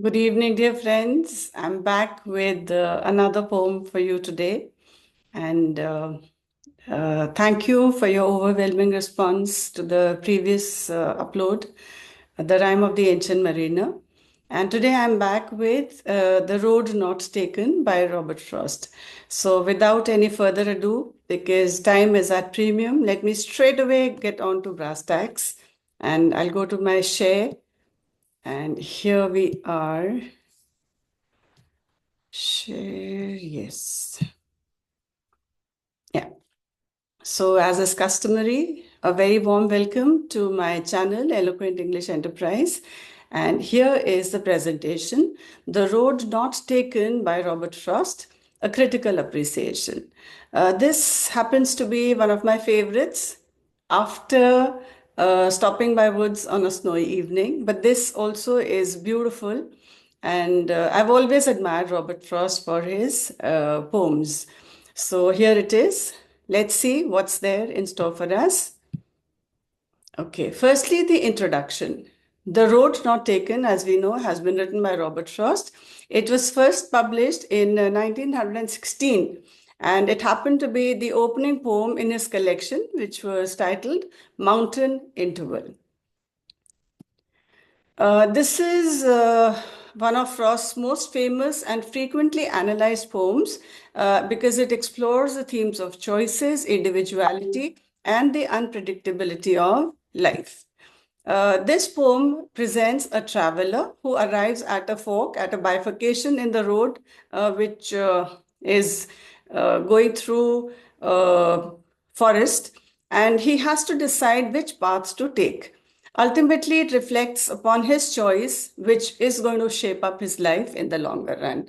Good evening, dear friends. I'm back with another poem for you today. And thank you for your overwhelming response to the previous upload, The Rime of the Ancient Mariner. And today I'm back with The Road Not Taken by Robert Frost. So without any further ado, because time is at premium, let me straight away get on to brass tacks. And I'll go to my share. And here we are. Share, yes. Yeah. So, as is customary, a very warm welcome to my channel, Eloquent English Enterprise. And here is the presentation The Road Not Taken by Robert Frost, a critical appreciation. This happens to be one of my favorites after stopping by woods on a snowy evening. But this also is beautiful. And I've always admired Robert Frost for his poems. So here it is. Let's see what's there in store for us. Okay, firstly, the introduction. The Road Not Taken, as we know, has been written by Robert Frost. It was first published in 1916, and it happened to be the opening poem in his collection, which was titled Mountain Interval. This is one of Frost's most famous and frequently analyzed poems because it explores the themes of choices, individuality, and the unpredictability of life. This poem presents a traveler who arrives at a fork, at a bifurcation in the road, which is going through forest, and he has to decide which paths to take. Ultimately, it reflects upon his choice, which is going to shape up his life in the longer run.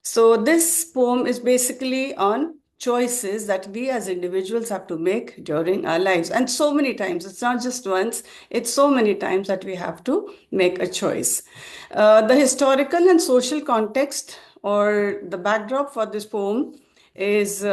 So, this poem is basically on choices that we as individuals have to make during our lives. And so many times, it's not just once, it's so many times that we have to make a choice. The historical and social context or the backdrop for this poem is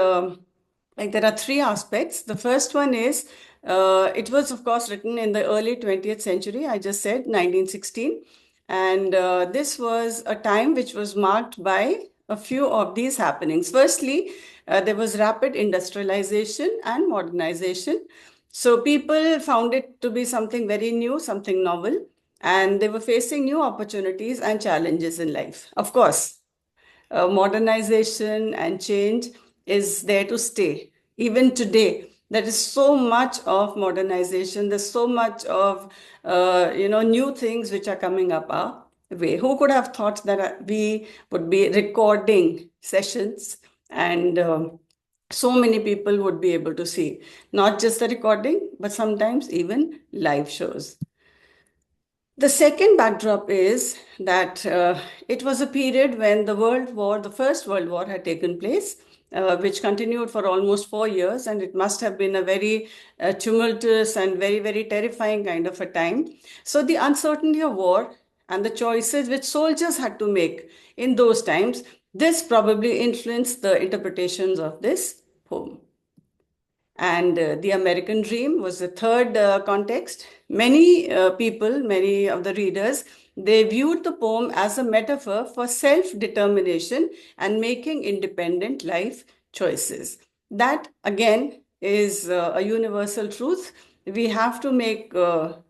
like there are three aspects. The first one is it was, of course, written in the early 20th century. I just said 1916. And this was a time which was marked by a few of these happenings. Firstly, there was rapid industrialization and modernization. So people found it to be something very new, something novel, and they were facing new opportunities and challenges in life. Of course, modernization and change is there to stay. Even today, there is so much of modernization. There's so much of new things which are coming up our way. Who could have thought that we would be recording sessions and so many people would be able to see not just the recording, but sometimes even live shows. The second backdrop is that it was a period when the First World War had taken place, which continued for almost 4 years, and it must have been a very tumultuous and very, very terrifying kind of a time. So, the uncertainty of war and the choices which soldiers had to make in those times, this probably influenced the interpretations of this poem. And the American dream was the third context. Many people, many of the readers, they viewed the poem as a metaphor for self-determination and making independent life choices. That, again, is a universal truth. We have to make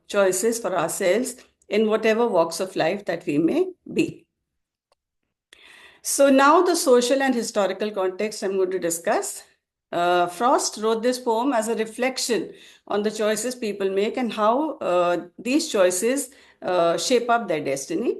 choices for ourselves in whatever walks of life that we may be. So now the social and historical context I'm going to discuss. Frost wrote this poem as a reflection on the choices people make and how these choices shape up their destiny.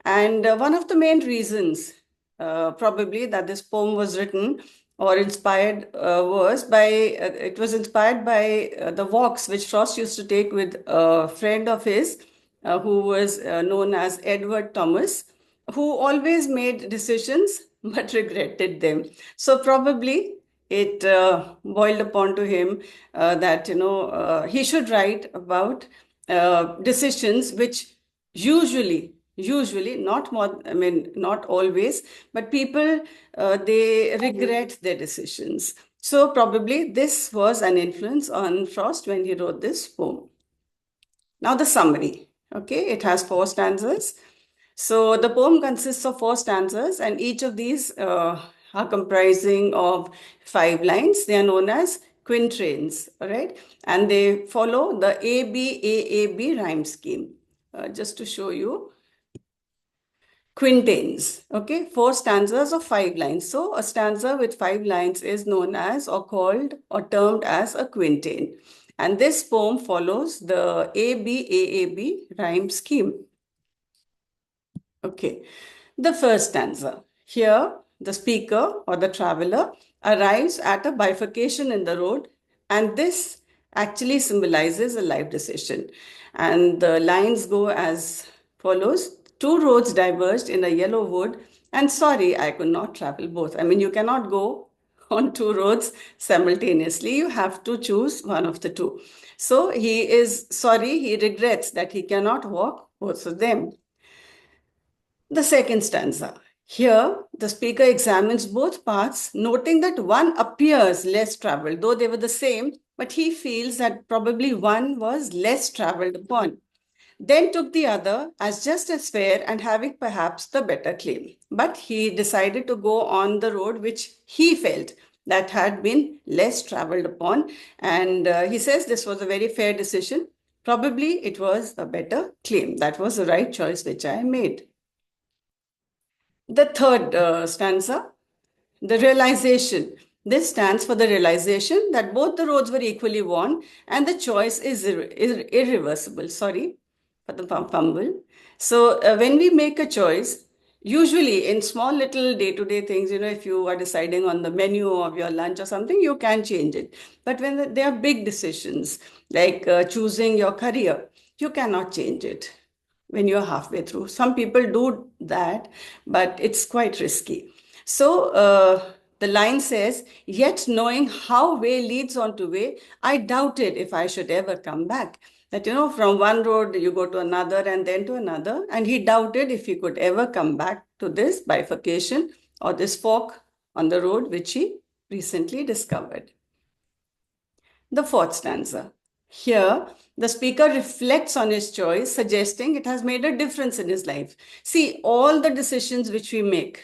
And one of the main reasons, probably, that this poem was written or inspired it was inspired by the walks which Frost used to take with a friend of his who was known as Edward Thomas, who always made decisions but regretted them. So probably it boiled upon to him that he should write about decisions which usually not more, I mean not always, but people they regret their decisions. So probably this was an influence on Frost when he wrote this poem. Now the summary. Okay, it has 4 stanzas. So the poem consists of 4 stanzas, and each of these are comprising of 5 lines. They are known as quintrains, all right? And they follow the ABAAB rhyme scheme. Just to show you, quintains, okay? 4 stanzas of 5 lines. So a stanza with 5 lines is known as or called or termed as a quintain. And this poem follows the ABAAB rhyme scheme. Okay. The first stanza. Here, the speaker or the traveler arrives at a bifurcation in the road, and this actually symbolizes a life decision. And the lines go as follows: Two roads diverged in a yellow wood, and sorry, I could not travel both. I mean, you cannot go on 2 roads simultaneously. You have to choose one of the two. So he is sorry, he regrets that he cannot walk both of them. The second stanza. Here, the speaker examines both paths, noting that one appears less traveled, though they were the same, but he feels that probably one was less traveled upon. Then took the other as just as fair and having perhaps the better claim. But he decided to go on the road which he felt that had been less traveled upon. And he says this was a very fair decision. Probably it was a better claim. That was the right choice which I made. The third stanza, the realization. This stands for the realization that both the roads were equally worn and the choice is irreversible. Sorry for the fumble. So when we make a choice, usually in small little day-to-day things, if you are deciding on the menu of your lunch or something, you can change it. But when there are big decisions, like choosing your career, you cannot change it when you're halfway through. Some people do that, but it's quite risky. So the line says, yet knowing how way leads on to way, I doubted if I should ever come back. That, from one road you go to another and then to another. And he doubted if he could ever come back to this bifurcation or this fork on the road, which he recently discovered. The fourth stanza. Here, the speaker reflects on his choice, suggesting it has made a difference in his life. See, all the decisions which we make,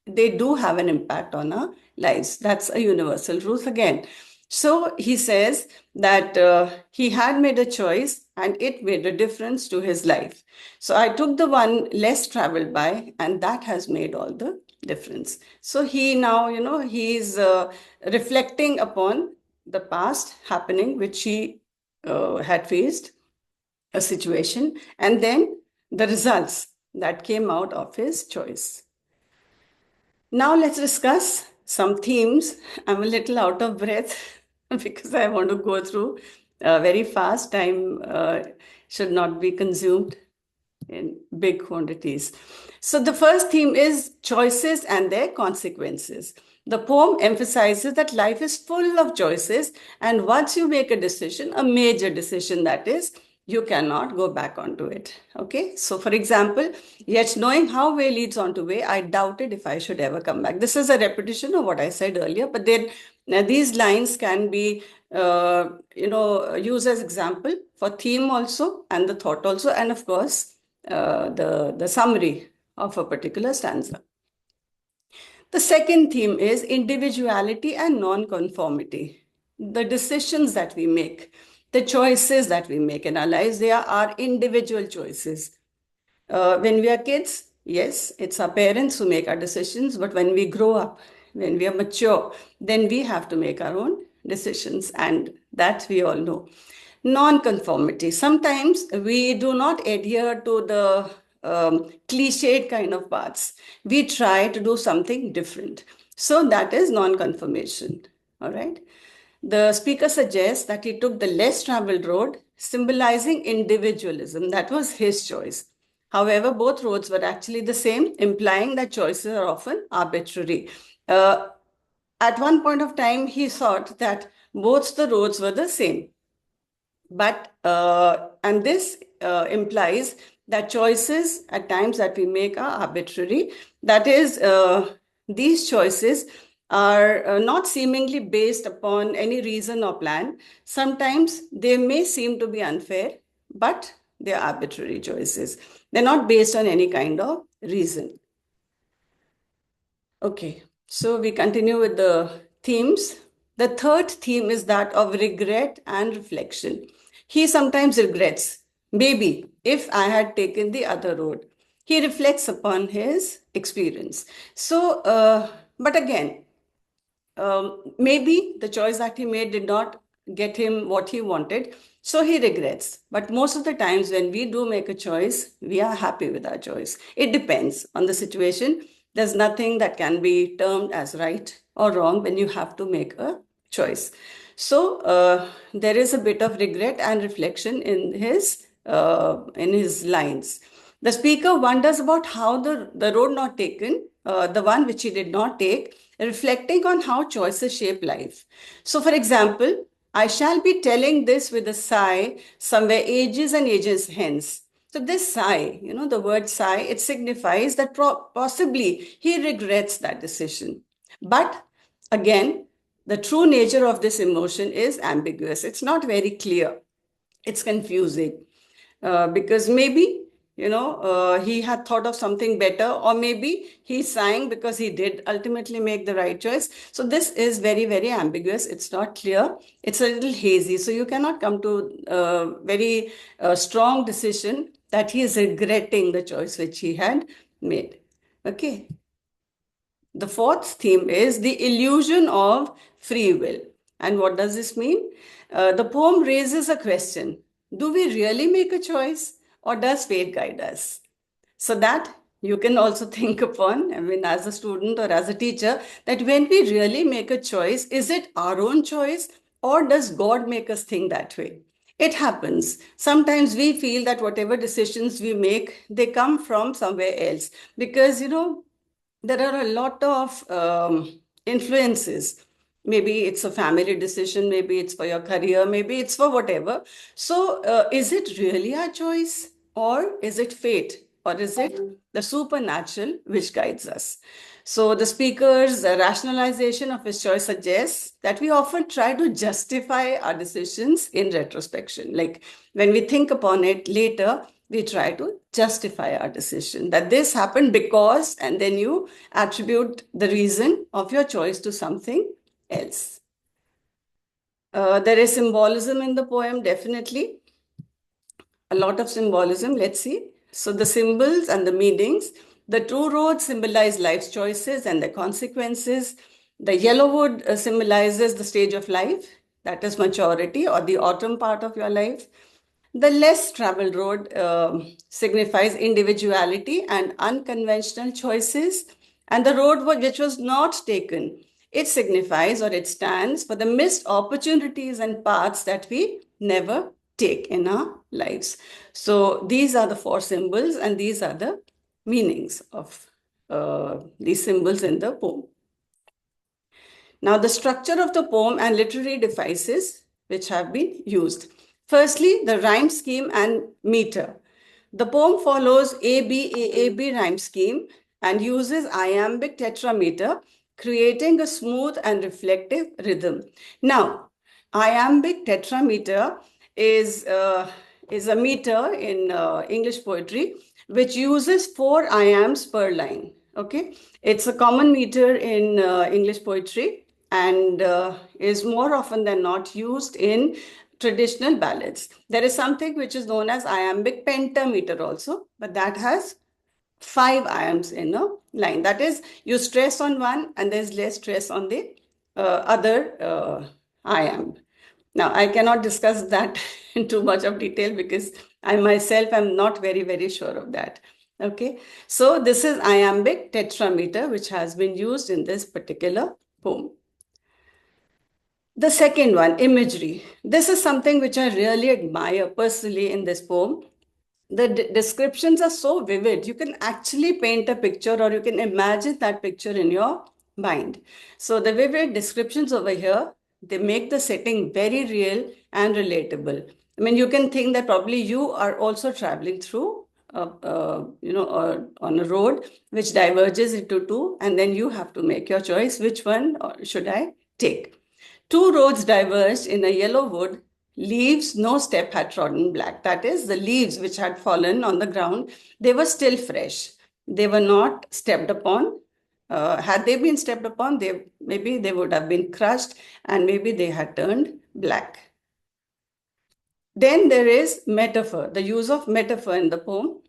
they do have an impact on our lives. That's a universal truth again. So he says that he had made a choice and it made a difference to his life. So I took the one less traveled by, and that has made all the difference. So he now, he's reflecting upon the past happening which he had faced, a situation, and then the results that came out of his choice. Now let's discuss some themes. I'm a little out of breath because I want to go through very fast. Time should not be consumed in big quantities. So the first theme is choices and their consequences. The poem emphasizes that life is full of choices, and once you make a decision, a major decision that is, you cannot go back onto it. Okay, so for example, yet knowing how way leads on to way, I doubted if I should ever come back. This is a repetition of what I said earlier, but then these lines can be used as example for theme also and the thought also, and of course the summary of a particular stanza. The second theme is individuality and non-conformity. The decisions that we make, the choices that we make in our lives, they are our individual choices. When we are kids, yes, it's our parents who make our decisions, but when we grow up, when we are mature, then we have to make our own decisions, and that we all know. Non-conformity. Sometimes we do not adhere to the cliched kind of paths. We try to do something different. So that is non-conformation. All right. The speaker suggests that he took the less traveled road, symbolizing individualism. That was his choice. However, both roads were actually the same, implying that choices are often arbitrary. At one point of time, he thought that both the roads were the same. But, and this implies that choices at times that we make are arbitrary. That is, these choices are not seemingly based upon any reason or plan. Sometimes they may seem to be unfair, but They're arbitrary choices. They're not based on any kind of reason. Okay, so we continue with the themes. The third theme is that of regret and reflection. He sometimes regrets, maybe if I had taken the other road. He reflects upon his experience. So, but again, maybe the choice that he made did not get him what he wanted, so he regrets. But most of the times, when we do make a choice, we are happy with our choice. It depends on the situation. There's nothing that can be termed as right or wrong when you have to make a choice. So there is a bit of regret and reflection in his lines. The speaker wonders about how the road not taken, the one which he did not take, reflecting on how choices shape life. So, for example, I shall be telling this with a sigh somewhere ages and ages hence. So, this sigh, the word sigh, it signifies that possibly he regrets that decision. But again, the true nature of this emotion is ambiguous. It's not very clear. It's confusing because maybe he had thought of something better, or maybe he's sighing because he did ultimately make the right choice. So this is very, very ambiguous. It's not clear. It's a little hazy. So you cannot come to a very strong decision that he is regretting the choice which he had made. Okay. The fourth theme is the illusion of free will. And what does this mean? The poem raises a question. Do we really make a choice, or does fate guide us? So that you can also think upon, I mean, as a student or as a teacher, that when we really make a choice, is it our own choice, or does God make us think that way? It happens. Sometimes we feel that whatever decisions we make, they come from somewhere else because, there are a lot of influences. Maybe it's a family decision, maybe it's for your career, maybe it's for whatever. So, is it really our choice, or is it fate, or is it the supernatural which guides us? So, the speaker's rationalization of his choice suggests that we often try to justify our decisions in retrospection. Like when we think upon it later, we try to justify our decision that this happened because, and then you attribute the reason of your choice to something else. There is symbolism in the poem, definitely. A lot of symbolism. Let's see. So, the symbols and the meanings. The two roads symbolize life's choices and their consequences. The yellow wood symbolizes the stage of life, that is maturity or the autumn part of your life. The less traveled road signifies individuality and unconventional choices, and the road which was not taken, it signifies, or it stands for the missed opportunities and paths that we never take in our lives. So these are the four symbols, and these are the meanings of these symbols in the poem. Now, the structure of the poem and literary devices which have been used. Firstly, the rhyme scheme and meter. The poem follows ABAAB rhyme scheme and uses iambic tetrameter, creating a smooth and reflective rhythm. Now, iambic tetrameter is, uh, is a meter in English poetry which uses 4 iambs per line. Okay, it's a common meter in English poetry and is more often than not used in traditional ballads. There is something which is known as iambic pentameter also, but that has 5 iambs in a line. That is, you stress on one and there's less stress on the other iamb. Now, I cannot discuss that in too much of detail because I myself am not very, very sure of that. Okay, so this is iambic tetrameter, which has been used in this particular poem. The second one, imagery. This is something which I really admire personally in this poem. The descriptions are so vivid. You can actually paint a picture, or you can imagine that picture in your mind. So the vivid descriptions over here, they make the setting very real and relatable. I mean, you can think that probably you are also traveling through, on a road which diverges into two, and then you have to make your choice. Which one should I take? Two roads diverged in a yellow wood, Leaves, no step had trodden black. That is, the leaves which had fallen on the ground, they were still fresh. They were not stepped upon. Had they been stepped upon, maybe they would have been crushed and maybe they had turned black. Then there is metaphor, the use of metaphor in the poem.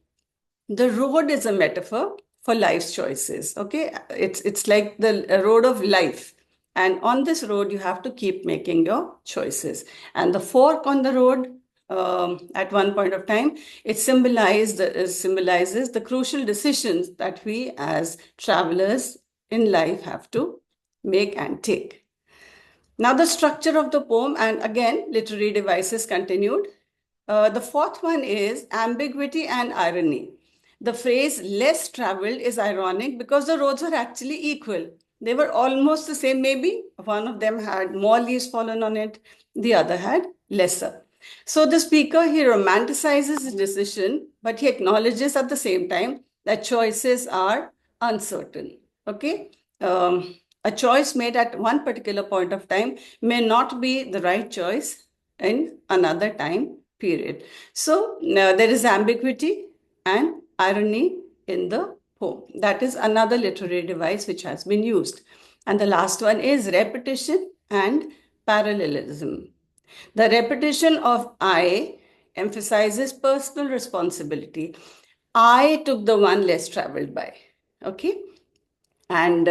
The road is a metaphor for life's choices. Okay, it's like the road of life, and on this road you have to keep making your choices. And the fork on the road, at one point of time, it symbolizes the crucial decisions that we as travelers in life have to make and take. Now the structure of the poem, and again literary devices continued. The fourth one is ambiguity and irony. The phrase less traveled is ironic because the roads were actually equal. They were almost the same. Maybe one of them had more leaves fallen on it, the other had lesser. So the speaker, he romanticizes his decision, but he acknowledges at the same time that choices are uncertain. Okay? A choice made at one particular point of time may not be the right choice in another time period. So there is ambiguity and irony in the poem. That is another literary device which has been used. And the last one is repetition and parallelism. The repetition of I emphasizes personal responsibility. I took the one less traveled by. Okay. And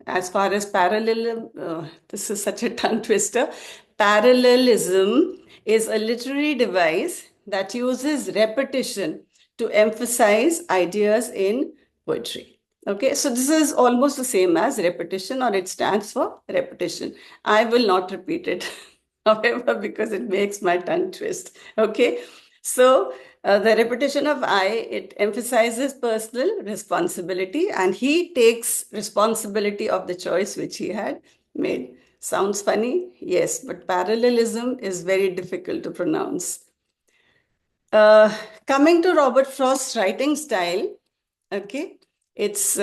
as far as parallelism, this is such a tongue twister. Parallelism is a literary device that uses repetition to emphasize ideas in poetry. Okay, so this is almost the same as repetition, or it stands for repetition. I will not repeat it, however, because it makes my tongue twist. Okay, so the repetition of I, it emphasizes personal responsibility, and he takes responsibility of the choice which he had made. Sounds funny? Yes, but parallelism is very difficult to pronounce. Coming to Robert Frost's writing style, okay, it's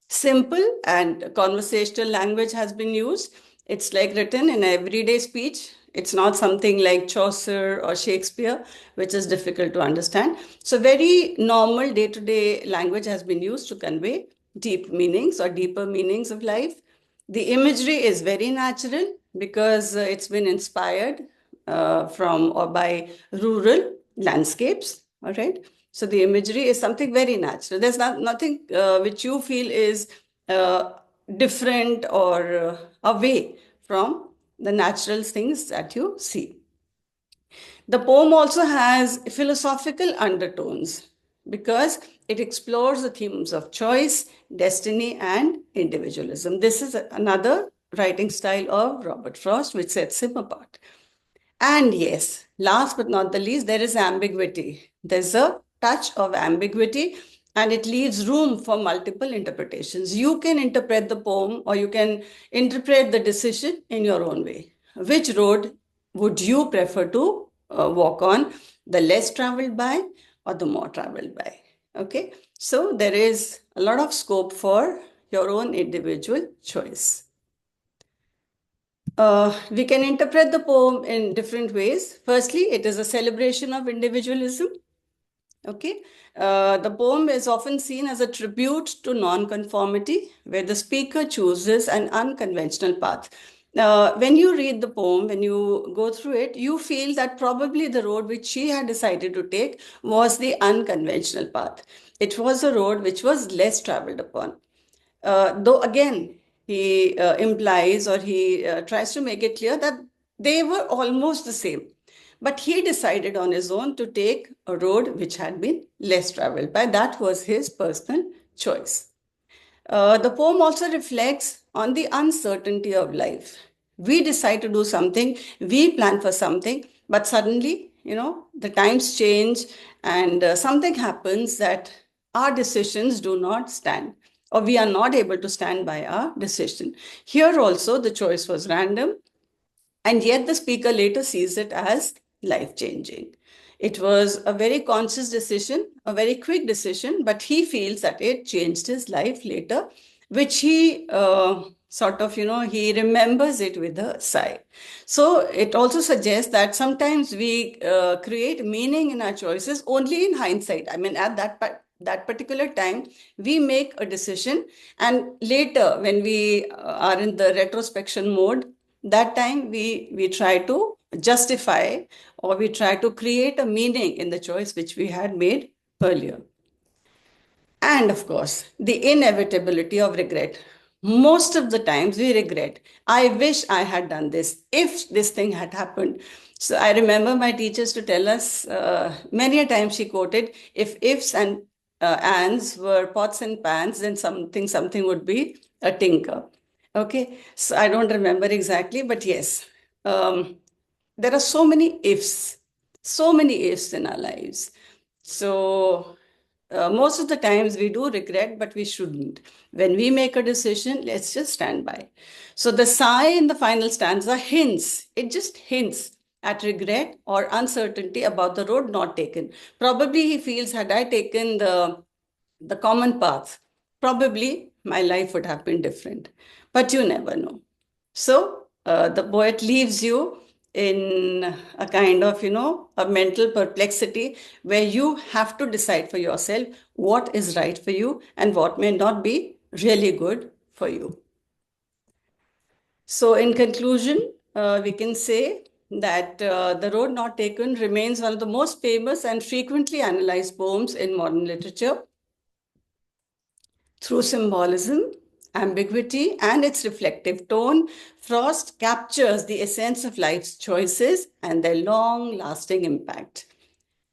simple and conversational language has been used. It's like written in everyday speech. It's not something like Chaucer or Shakespeare, which is difficult to understand. So very normal day-to-day language has been used to convey deep meanings or deeper meanings of life. The imagery is very natural because it's been inspired from or by rural landscapes. All right. So the imagery is something very natural. There's nothing which you feel is different or away from the natural things that you see. The poem also has philosophical undertones because it explores the themes of choice, destiny, and individualism. This is another writing style of Robert Frost, which sets him apart. And yes, last but not the least, there is ambiguity. There's a touch of ambiguity and it leaves room for multiple interpretations. You can interpret the poem or you can interpret the decision in your own way. Which road would you prefer to walk on, the less traveled by or the more traveled by? Okay, so there is a lot of scope for your own individual choice. We can interpret the poem in different ways. Firstly, it is a celebration of individualism. Okay, the poem is often seen as a tribute to nonconformity, where the speaker chooses an unconventional path. When you read the poem, when you go through it, you feel that probably the road which she had decided to take was the unconventional path. It was a road which was less traveled upon. Though again, he implies or he tries to make it clear that they were almost the same. But he decided on his own to take a road which had been less traveled by. That was his personal choice. The poem also reflects on the uncertainty of life. We decide to do something, we plan for something, but suddenly, the times change and something happens that our decisions do not stand, or we are not able to stand by our decision. Here also, the choice was random, and yet the speaker later sees it as life changing. It was a very conscious decision, a very quick decision, but he feels that it changed his life later, which he sort of, he remembers it with a sigh. So it also suggests that sometimes we create meaning in our choices only in hindsight. I mean, at that particular time, we make a decision, and later, when we are in the retrospection mode, that time we try to justify, or we try to create a meaning in the choice which we had made earlier. And of course, the inevitability of regret. Most of the times we regret. I wish I had done this if this thing had happened. So I remember my teachers to tell us many a time she quoted, if ifs and ands were pots and pans, then something would be a tinker. Okay, so I don't remember exactly, but yes, there are so many ifs in our lives. So most of the times we do regret, but we shouldn't. When we make a decision, let's just stand by. So the sigh in the final stanza hints, it just hints at regret or uncertainty about the road not taken. Probably he feels, had I taken the common path, probably my life would have been different. But you never know. So the poet leaves you in a kind of, a mental perplexity where you have to decide for yourself what is right for you and what may not be really good for you. So, in conclusion, we can say that The Road Not Taken remains one of the most famous and frequently analyzed poems in modern literature. Through symbolism, ambiguity, and its reflective tone, Frost captures the essence of life's choices and their long lasting impact.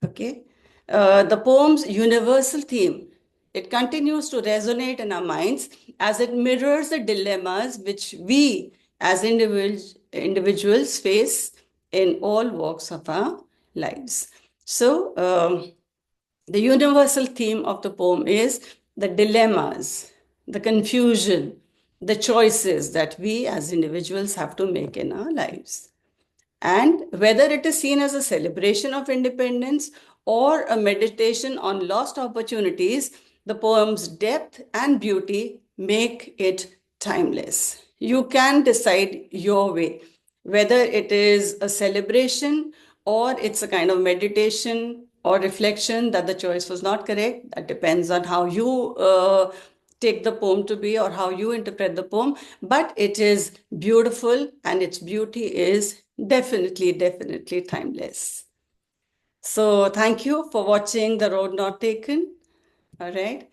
Okay. The poem's universal theme, it continues to resonate in our minds as it mirrors the dilemmas which we as individuals face in all walks of our lives. So, the universal theme of the poem is the dilemmas, the confusion, the choices that we as individuals have to make in our lives. And whether it is seen as a celebration of independence or a meditation on lost opportunities, the poem's depth and beauty make it timeless. You can decide your way, whether it is a celebration or it's a kind of meditation or reflection that the choice was not correct. That depends on how you take the poem to be or how you interpret the poem, but it is beautiful and its beauty is definitely timeless. So thank you for watching The Road Not Taken. All right.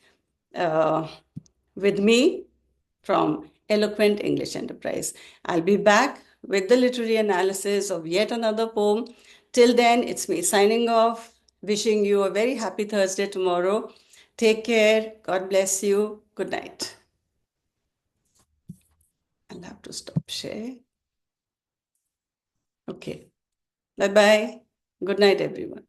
Uh, with me from Eloquent English Enterprise. I'll be back with the literary analysis of yet another poem. Till then, it's me signing off, wishing you a very happy Thursday tomorrow. Take care. God bless you. Good night. I'll have to stop share. Okay. Bye bye. Good night, everyone.